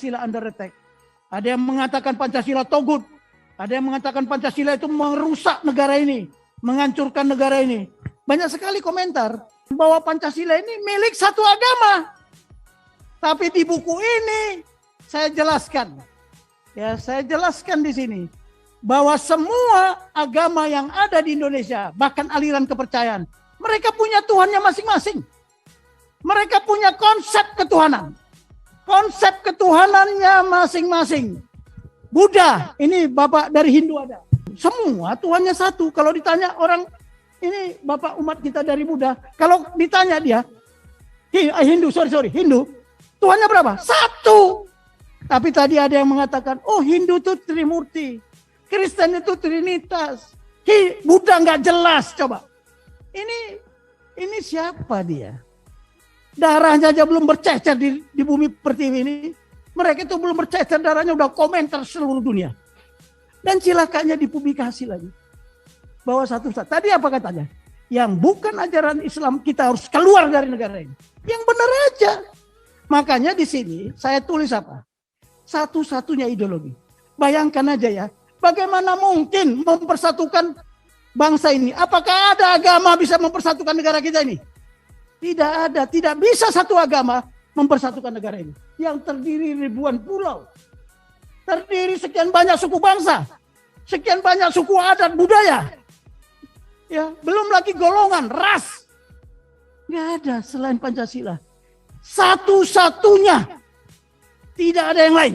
Pancasila under attack. Ada yang mengatakan Pancasila togut. Ada yang mengatakan Pancasila itu merusak negara ini, menghancurkan negara ini. Banyak sekali komentar bahwa Pancasila ini milik satu agama. Tapi di buku ini saya jelaskan. Ya, saya jelaskan di sini bahwa semua agama yang ada di Indonesia, bahkan aliran kepercayaan, mereka punya Tuhannya masing-masing. Mereka punya konsep ketuhanan. Konsep ketuhanannya masing-masing. Buddha, ini Bapak dari Hindu ada. Semua Tuhannya satu. Kalau ditanya orang, ini Bapak umat kita dari Buddha. Kalau ditanya dia, Hindu, Hindu. Tuhannya berapa? Satu. Tapi tadi ada yang mengatakan, oh Hindu itu Trimurti. Kristen itu Trinitas. Buddha nggak jelas, coba. Ini siapa dia? Darahnya aja belum bercecer di bumi pertiwi ini. Mereka itu belum bercecer darahnya udah komentar seluruh dunia. Dan silakannya dipublikasi lagi. Bahwa satu-satu. Tadi apa katanya? Yang bukan ajaran Islam kita harus keluar dari negara ini. Yang benar aja. Makanya di sini saya tulis apa? Satu-satunya ideologi. Bayangkan aja ya. Bagaimana mungkin mempersatukan bangsa ini? Apakah ada agama bisa mempersatukan negara kita ini? Tidak ada. Tidak bisa satu agama mempersatukan negara ini. Yang terdiri ribuan pulau. Terdiri sekian banyak suku bangsa. Sekian banyak suku adat budaya. Ya, belum lagi golongan, ras. Nggak ada selain Pancasila. Satu-satunya. Tidak ada yang lain.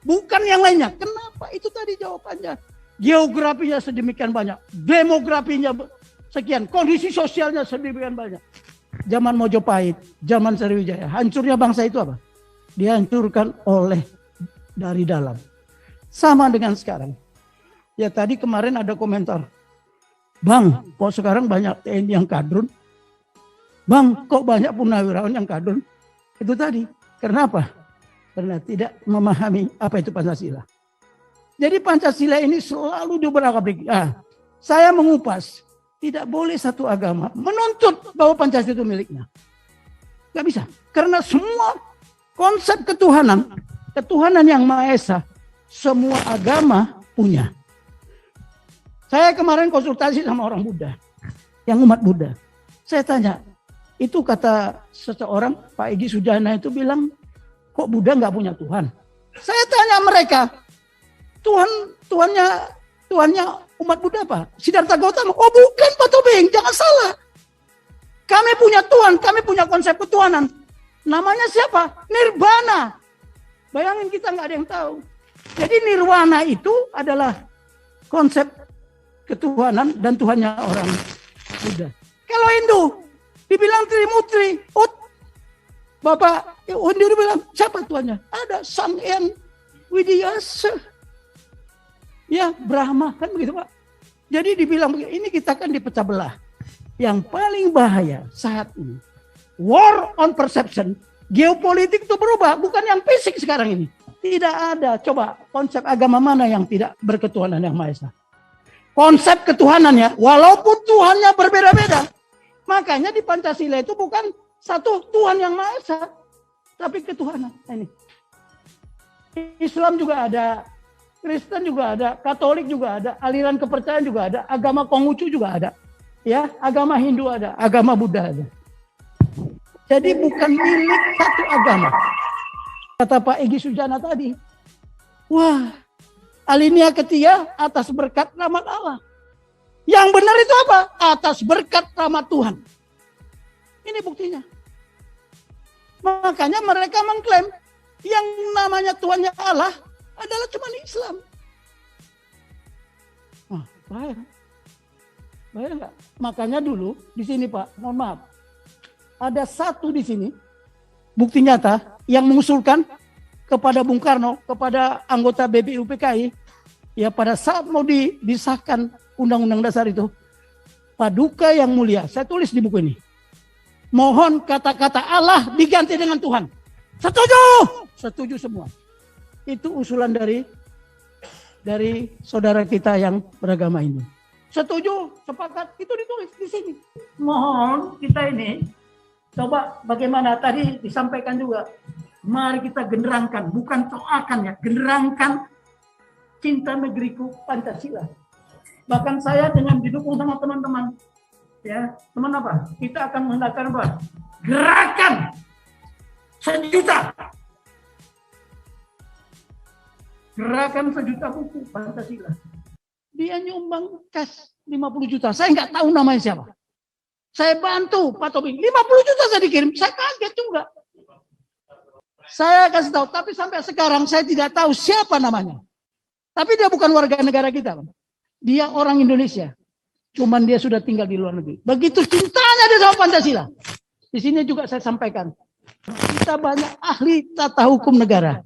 Bukan yang lainnya. Kenapa? Itu tadi jawabannya. Geografinya sedemikian banyak. Demografinya sekian. Kondisi sosialnya sedemikian banyak. Zaman Mojopahit, zaman Sriwijaya. Hancurnya bangsa itu apa? Dihancurkan oleh dari dalam. Sama dengan sekarang. Ya tadi kemarin ada komentar. Bang, kok sekarang banyak TNI yang kadrun? Bang, kok banyak purnawirawan yang kadrun? Itu tadi. Karena apa? Karena tidak memahami apa itu Pancasila. Jadi Pancasila ini selalu diorak-arik. Saya mengupas. Tidak boleh satu agama menuntut bahwa Pancasila itu miliknya. Gak bisa. Karena semua konsep ketuhanan yang Maha Esa, semua agama punya. Saya kemarin konsultasi sama orang Buddha, yang umat Buddha. Saya tanya, itu kata seseorang, Pak Egy Sujana itu bilang, kok Buddha nggak punya Tuhan? Saya tanya mereka, Tuhannya umat Buddha apa? Siddhartha Gautama. Oh bukan Pak Tobing, jangan salah. Kami punya Tuhan, kami punya konsep ketuhanan. Namanya siapa? Nirvana. Bayangin kita nggak ada yang tahu. Jadi nirwana itu adalah konsep ketuhanan dan Tuhannya orang Buddha. Kalau Hindu dibilang Trimurti, Bapak Hindu bilang siapa Tuhannya? Ada Sang Hyang Widyasa. Ya Brahma kan begitu Pak. Jadi dibilang ini kita kan dipecah belah. Yang paling bahaya saat ini war on perception. Geopolitik itu berubah, bukan yang fisik sekarang ini. Tidak ada. Coba konsep agama mana yang tidak berketuhanan yang Maha Esa? Konsep ketuhanannya, walaupun Tuhannya berbeda-beda. Makanya di Pancasila itu bukan satu Tuhan yang Maha Esa, tapi ketuhanan. Ini. Islam juga ada, Kristen juga ada, Katolik juga ada, aliran kepercayaan juga ada, agama Konghucu juga ada. Ya, agama Hindu ada, agama Buddha ada. Jadi bukan milik satu agama. Kata Pak Egy Sujana tadi, wah, alinea ketiga atas berkat rahmat Allah. Yang benar itu apa? Atas berkat rahmat Tuhan. Ini buktinya. Makanya mereka mengklaim yang namanya Tuhannya Allah adalah cuma Islam. Wah, bahaya. Bahaya enggak? Makanya dulu di sini Pak, mohon maaf. Ada satu di sini bukti nyata yang mengusulkan kepada Bung Karno, kepada anggota BPUPKI, ya pada saat mau disahkan Undang-Undang Dasar itu, Paduka Yang Mulia, saya tulis di buku ini, mohon kata-kata Allah diganti dengan Tuhan. Setuju? Setuju semua. Itu usulan dari saudara kita yang beragama ini. Setuju, sepakat, itu ditulis di sini. Mohon kita ini, coba bagaimana tadi disampaikan juga Mari kita generangkan, bukan coakan ya, generangkan cinta negeriku Pancasila. Bahkan saya dengan didukung sama teman-teman, ya teman apa? Kita akan mengadakan apa? Gerakan 1.000.000. Gerakan 1.000.000 buku Pancasila. Dia nyumbang cash 50 juta. Saya nggak tahu namanya siapa. Saya bantu Pak Tobing. 50 juta saya dikirim. Saya kaget juga. Saya kasih tahu. Tapi sampai sekarang saya tidak tahu siapa namanya. Tapi dia bukan warga negara kita. Dia orang Indonesia. Cuman dia sudah tinggal di luar negeri. Begitu cintanya dia sama Pancasila. Di sini juga saya sampaikan. Kita banyak ahli tata hukum negara.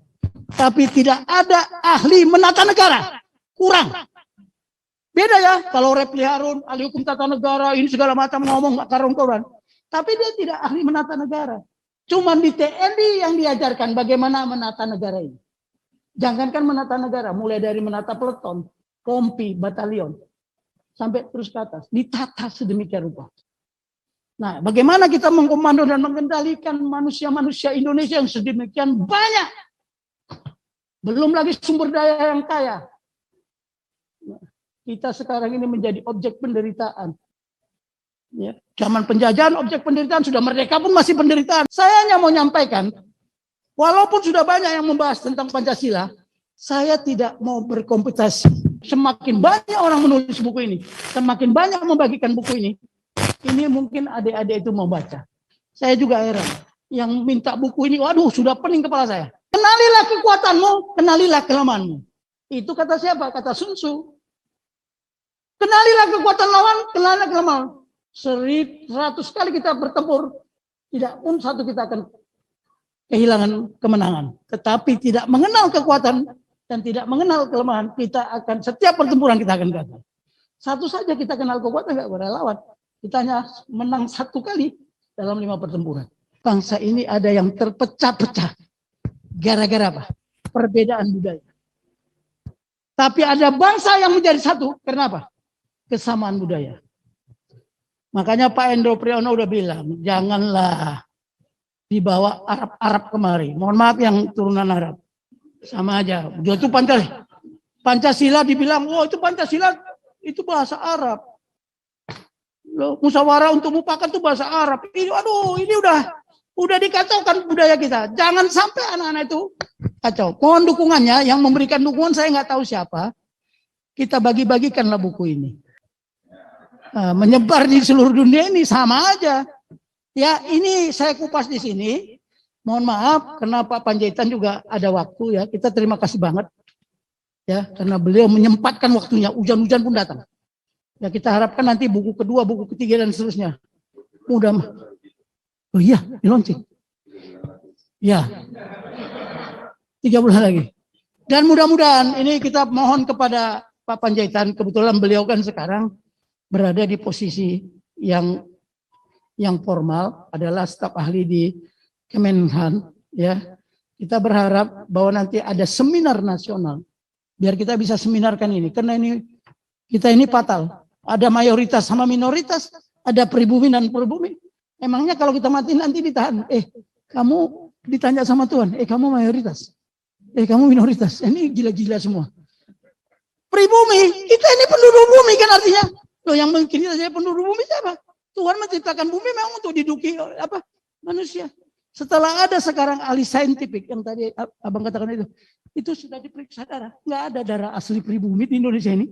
Tapi tidak ada ahli menata negara. Kurang. Beda ya. Kalau Refli Harun, ahli hukum tata negara, ini segala macam ngomong karuan-karuan. Tapi dia tidak ahli menata negara. Cuman di TNI yang diajarkan bagaimana menata negara ini. Jangankan menata negara, mulai dari menata peleton, kompi, batalion, sampai terus ke atas. Ditata sedemikian rupa. Nah, bagaimana kita mengkomando dan mengendalikan manusia-manusia Indonesia yang sedemikian banyak. Belum lagi sumber daya yang kaya. Kita sekarang ini menjadi objek penderitaan. Ya, zaman penjajahan objek penderitaan, sudah merdeka pun masih penderitaan. Saya hanya mau nyampaikan, walaupun sudah banyak yang membahas tentang Pancasila, saya tidak mau berkompetisi. Semakin banyak orang menulis buku ini, semakin banyak membagikan buku ini mungkin adik-adik itu mau baca. Saya juga heran. Yang minta buku ini, waduh sudah pening kepala saya. Kenalilah kekuatanmu, kenalilah kelemahanmu. Itu kata siapa? Kata Sun Tzu. Kenalilah kekuatan lawan, kenalilah kelemahan. 100 kali kita bertempur, tidak pun satu kita akan kehilangan kemenangan. Tetapi tidak mengenal kekuatan dan tidak mengenal kelemahan, kita akan setiap pertempuran kita akan gagal. Satu saja kita kenal kekuatan, nggak boleh lawan. Kita hanya menang 1 kali dalam 5 pertempuran. Bangsa ini ada yang terpecah-pecah. Gara-gara apa? Perbedaan budaya. Tapi ada bangsa yang menjadi satu. Kenapa? Kesamaan budaya. Makanya Pak Endro Priyono udah bilang, janganlah dibawa Arab-Arab kemari. Mohon maaf yang turunan Arab. Sama aja. Itu Pancasila. Pancasila dibilang, oh itu Pancasila, itu bahasa Arab. Loh, musyawarah untuk mufakat itu bahasa Arab. Ini, aduh, ini udah dikacaukan budaya kita. Jangan sampai anak-anak itu kacau. Mohon dukungannya, yang memberikan dukungan saya nggak tahu siapa. Kita bagi-bagikanlah buku ini. Menyebar di seluruh dunia ini sama aja. Ya, ini saya kupas di sini. Mohon maaf karena Pak Panjaitan juga ada waktu ya. Kita terima kasih banget ya karena beliau menyempatkan waktunya. Hujan-hujan pun datang. Ya kita harapkan nanti buku kedua, buku ketiga dan seterusnya. Mudah. Oh iya, di launching. Ya. 3 bulan lagi. Dan mudah-mudahan ini kita mohon kepada Pak Panjaitan, kebetulan beliau kan sekarang berada di posisi yang formal, adalah staf ahli di Kemenhan, ya. Kita berharap bahwa nanti ada seminar nasional biar kita bisa seminarkan ini, karena ini kita ini fatal. Ada mayoritas sama minoritas, ada pribumi dan pribumi. Emangnya kalau kita mati nanti ditahan, kamu ditanya sama Tuhan, kamu mayoritas, kamu minoritas. Ini gila-gila semua. Pribumi, kita ini penduduk bumi kan artinya. Loh, yang mungkin saja penduduk bumi siapa? Tuhan menciptakan bumi memang untuk diduduki manusia. Setelah ada sekarang ahli saintifik yang tadi abang katakan itu sudah diperiksa darah. Nggak ada darah asli pribumi di Indonesia ini.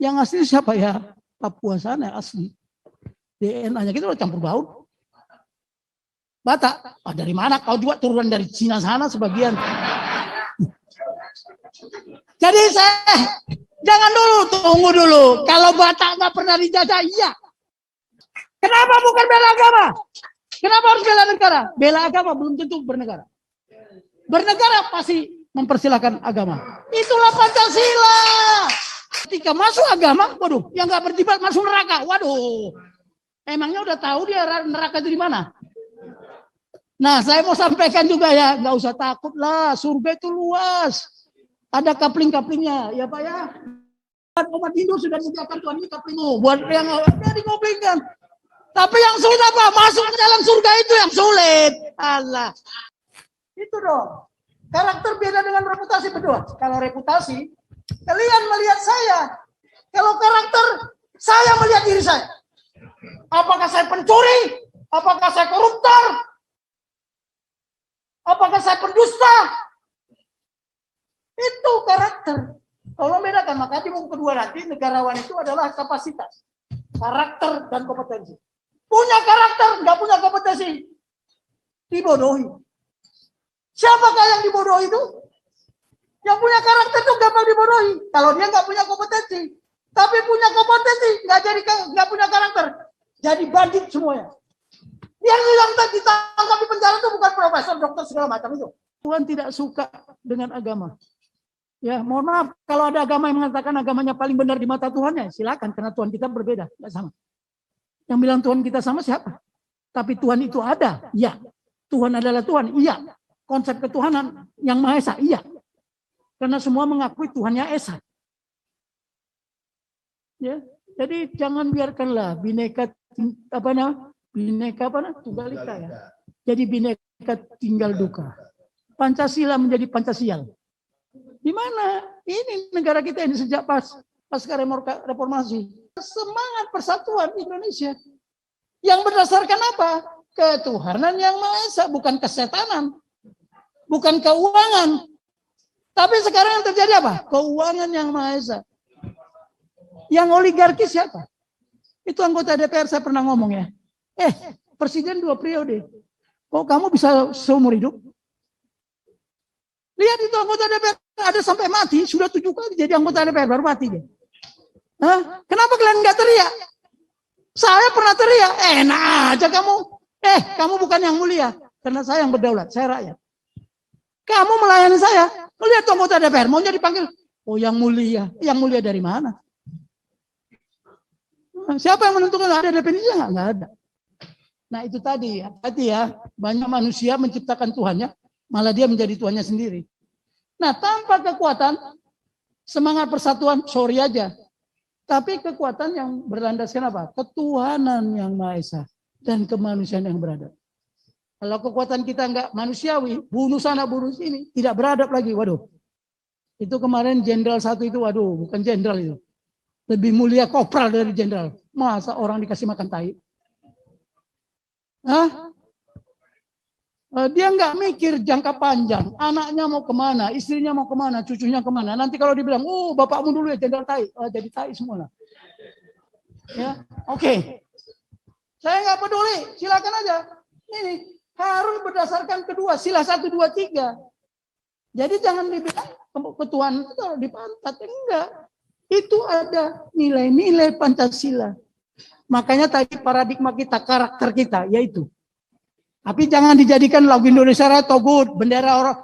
Yang asli siapa ya? Papua sana asli. DNA-nya kita udah campur baur. Batak, dari mana? Kau juga turunan dari Cina sana sebagian. Jadi jangan dulu, tunggu dulu. Kalau Batak nggak pernah dijajah, iya. Kenapa bukan bela agama? Kenapa harus bela negara? Bela agama belum tentu bernegara. Bernegara pasti mempersilahkan agama. Itulah Pancasila. Ketika masuk agama, waduh, yang nggak berjibat masuk neraka. Waduh, emangnya udah tahu dia neraka itu di mana? Nah, saya mau sampaikan juga ya, nggak usah takut lah, surga itu luas. Ada kapling-kaplingnya, ya Pak ya. Umat Hindu sudah disediakan Tuhan ini kapling, buat yang dikoplingkan. Tapi yang sulit apa? Masuk ke dalam surga itu yang sulit. Allah. Itu dong. Karakter beda dengan reputasi berdua. Kalau reputasi, kalian melihat saya. Kalau karakter, saya melihat diri saya. Apakah saya pencuri? Apakah saya koruptor? Apakah saya pendusta? Itu karakter. Kalau bedakan, maka di buku kedua nanti negarawan itu adalah kapasitas, karakter dan kompetensi. Punya karakter, nggak punya kompetensi, dibodohi. Siapakah yang dibodohi itu? Yang punya karakter itu gampang dibodohi. Kalau dia nggak punya kompetensi, tapi punya kompetensi, nggak punya karakter, jadi bandit semuanya. Yang ditangkap di penjara itu bukan profesor, dokter segala macam itu. Tuhan tidak suka dengan agama. Ya, mohon maaf kalau ada agama yang mengatakan agamanya paling benar di mata Tuhan, ya silakan, karena Tuhan kita berbeda, nggak sama. Yang bilang Tuhan kita sama siapa? Tapi Tuhan itu ada, iya. Tuhan adalah Tuhan, iya. Konsep ketuhanan yang Maha Esa, iya. Karena semua mengakui Tuhannya Esa. Ya, jadi jangan biarkanlah bineka tunggal ika ya. Jadi bineka tinggal duka. Pancasila menjadi Pancasial. Di mana? Ini negara kita ini sejak pasca reformasi. Semangat persatuan Indonesia. Yang berdasarkan apa? Ketuhanan yang Maha Esa, bukan kesetanan. Bukan keuangan. Tapi sekarang yang terjadi apa? Keuangan yang Maha Esa. Yang oligarki siapa? Itu anggota DPR saya pernah ngomong ya. Presiden 2 periode. Kok kamu bisa seumur hidup? Lihat itu anggota DPR ada sampai mati, sudah 7 kali jadi anggota DPR baru mati dia. Hah? Kenapa kalian nggak teriak? Saya pernah teriak. Enak aja kamu. Kamu bukan yang mulia, karena saya yang berdaulat, saya rakyat. Kamu melayani saya. Lihat tuh anggota DPR maunya dipanggil. Oh yang mulia. Yang mulia dari mana? Siapa yang menentukan? Ada definisinya? Nggak ada. Nah itu tadi, hati ya. Banyak manusia menciptakan Tuhannya, malah dia menjadi Tuhannya sendiri. Nah tanpa kekuatan, semangat persatuan, sorry aja. Tapi kekuatan yang berlandaskan apa? Ketuhanan yang Maha Esa dan kemanusiaan yang beradab. Kalau kekuatan kita nggak manusiawi, bunuh sana, bunuh sini, tidak beradab lagi. Waduh, itu kemarin jenderal satu itu, waduh, bukan jenderal itu. Lebih mulia kopral dari jenderal. Masa orang dikasih makan tai? Hah? Dia nggak mikir jangka panjang. Anaknya mau kemana, istrinya mau kemana, cucunya kemana. Nanti kalau dibilang, oh bapakmu dulu ya jenderal tai. Jadi tai semua lah. Ya, oke. Saya nggak peduli, silakan aja. Ini harus berdasarkan kedua, sila 1, 2, 3. Jadi jangan dibilang ketuhanan itu kalau dipantat, enggak. Itu ada nilai-nilai Pancasila. Makanya tadi paradigma kita, karakter kita, yaitu. Tapi jangan dijadikan lagu Indonesia Raya Togut, bendera orang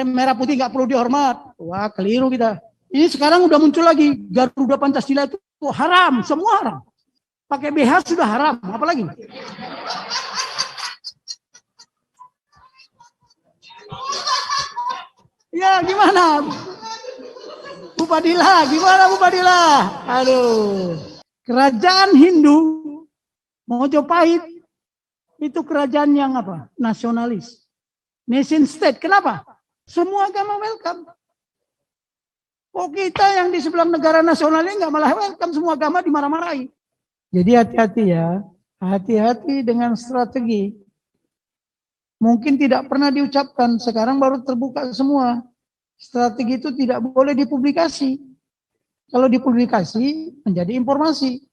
merah putih nggak perlu dihormat. Wah keliru kita. Ini sekarang udah muncul lagi, Garuda Pancasila itu haram, semua haram. Pakai BH sudah haram, apalagi? Ya gimana? Bu Padilla, gimana Bu Padilla? Aduh. Kerajaan Hindu Mojopahit itu kerajaan yang apa? Nasionalis. Nation state. Kenapa? Semua agama welcome. Kok kita yang di sebelah negara nasional ini nggak malah welcome, semua agama dimarah-marahi. Jadi hati-hati ya. Hati-hati dengan strategi. Mungkin tidak pernah diucapkan, sekarang baru terbuka semua. Strategi itu tidak boleh dipublikasi. Kalau dipublikasi menjadi informasi.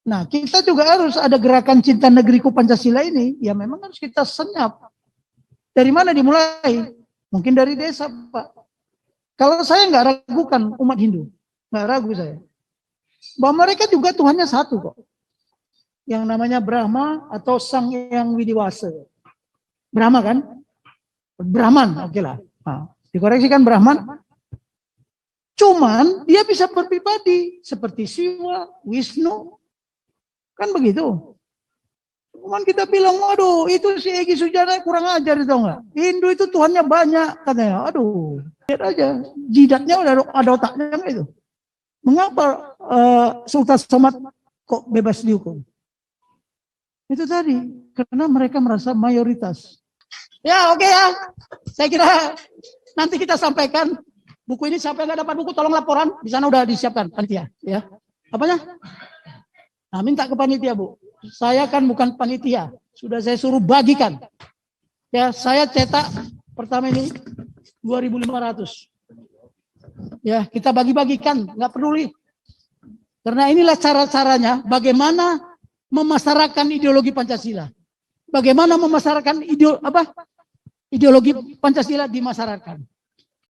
Nah, kita juga harus ada gerakan cinta negeriku Pancasila ini, ya memang harus kita senyap. Dari mana dimulai? Mungkin dari desa, Pak. Kalau saya nggak ragukan umat Hindu, nggak ragu saya. Bahwa mereka juga Tuhannya satu kok. Yang namanya Brahma atau Sang Yang Widiwasa. Brahma kan? Brahman, oke lah. Nah, dikoreksikan Brahman. Cuman dia bisa berpribadi seperti Siwa, Wisnu, kan begitu. Cuman kita bilang, waduh itu si Egy Sujana kurang ajar itu enggak. Hindu itu Tuhannya banyak katanya. Aduh, lihat aja jidatnya udah ada otaknya enggak itu. Mengapa Sultan Somad kok bebas dihukum? Itu tadi karena mereka merasa mayoritas. Ya, oke ya. Saya kira nanti kita sampaikan buku ini. Siapa yang nggak dapat buku, tolong laporan. Di sana udah disiapkan panitia. Ya, apanya? Nah, minta ke panitia, Bu. Saya kan bukan panitia. Sudah saya suruh bagikan. Ya, saya cetak pertama ini 2.500. Ya, kita bagi-bagikan, nggak peduli. Karena inilah cara-caranya bagaimana memasarkan ideologi Pancasila. Bagaimana memasarkan ideologi Pancasila di masyarakat.